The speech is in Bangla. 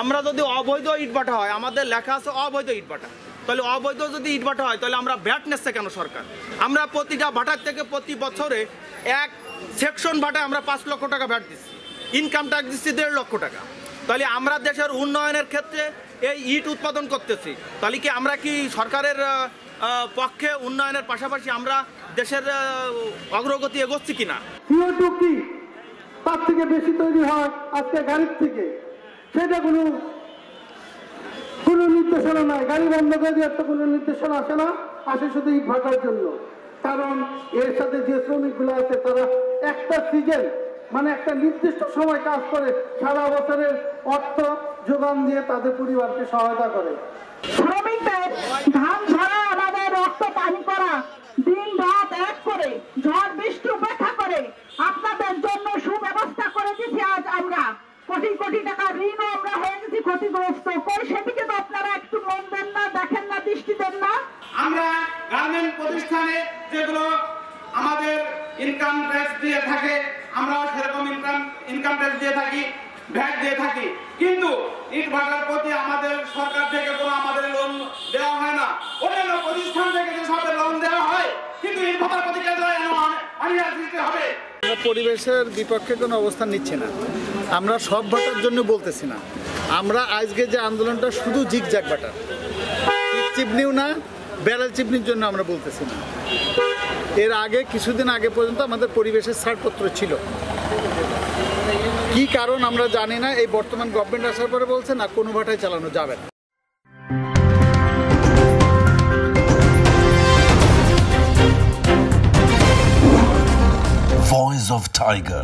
আমরা যদি অবৈধ ইটভাটা হয়, আমাদের লেখা আছে অবৈধ ইটভাটা, তাহলে অবৈধ যদি ইটভাটা হয় তাহলে আমরা ভ্যাট নিচ্ছে কেন সরকার? আমরা প্রতিটা ভাটার থেকে প্রতি বছরে এক সেকশন ভাটায় আমরা 5 লক্ষ টাকা ভ্যাট দিচ্ছি, ইনকাম ট্যাক্স দিচ্ছি 1.5 লক্ষ টাকা। তাহলে আমরা দেশের উন্নয়নের ক্ষেত্রে এই ইট উৎপাদন করতেছি, তাহলে কি আমরা কি সরকারের পক্ষে উন্নয়নের পাশাপাশি আমরা দেশের অগ্রগতি এগোচ্ছি কিনা? CO2 কি তার থেকে বেশি তৈরি হয় আজকে গাড়ির থেকে, সেটা কোনো নির্দেশনা নাই। গাড়ি বন্ধ করে দিয়ে একটা কোনো নির্দেশনা আসে না, আসে শুধু ইট ভাটার জন্য। কারণ এর সাথে যে শ্রমিকগুলো আছে তারা একটা সিজন মানে একটা নির্দিষ্ট সময় কাজ করে, সারা বছরের অর্থ যোগান দিয়ে তাদের পরিবারকে সহায়তা করে। শ্রমিকদের ধান ঝরা, আমাদের রক্ত পানি করা, দিন রাত এক করে ঝড় বৃষ্টি উপেক্ষা করে আপনাদের জন্য সুব্যবস্থা করে দিচ্ছি। আজ আমরা কোটি কোটি টাকা ঋণও আমরা হয়ে গেছি ক্ষতিগ্রস্ত। সেদিকে তো আপনারা একটু মন দেন না, দেখেন না, দৃষ্টি দেন না। আমরা গার্মেন্ট প্রতিষ্ঠানে যেগুলো আমাদের ইনকাম ট্যাক্স দিয়ে থাকে, আমরা সেরকম ইনকাম ট্যাক্স দিয়ে থাকি, ভ্যাট দিয়ে থাকি, কিন্তু ইট ভাটার প্রতি আমাদের সরকার থেকে কোনো আমাদের লোন দেওয়া হয় না। অন্যান্য প্রতিষ্ঠান থেকে যে সব লোন দেওয়া হয়, কিন্তু ইট ভাটার প্রতি কেন অনীহা সৃষ্টি হবে? আমরা পরিবেশের বিপক্ষে কোনো অবস্থান নিচ্ছি না, আমরা সব ভাটার জন্য বলতেছি না। আমরা আজকে যে আন্দোলনটা শুধু জিগজ্যাগ ভাটা, চিপনিও না, ব্যারেল চিপনির জন্য আমরা বলতেছি না। এর আগে কিছুদিন আগে পর্যন্ত আমাদের পরিবেশের ছাড়পত্র ছিল, কি কারণ আমরা জানি না। এই বর্তমান গভর্নমেন্ট আসার পরে বলছে না কোনো ভাটায় চালানো যাবে না। Voice of Tiger.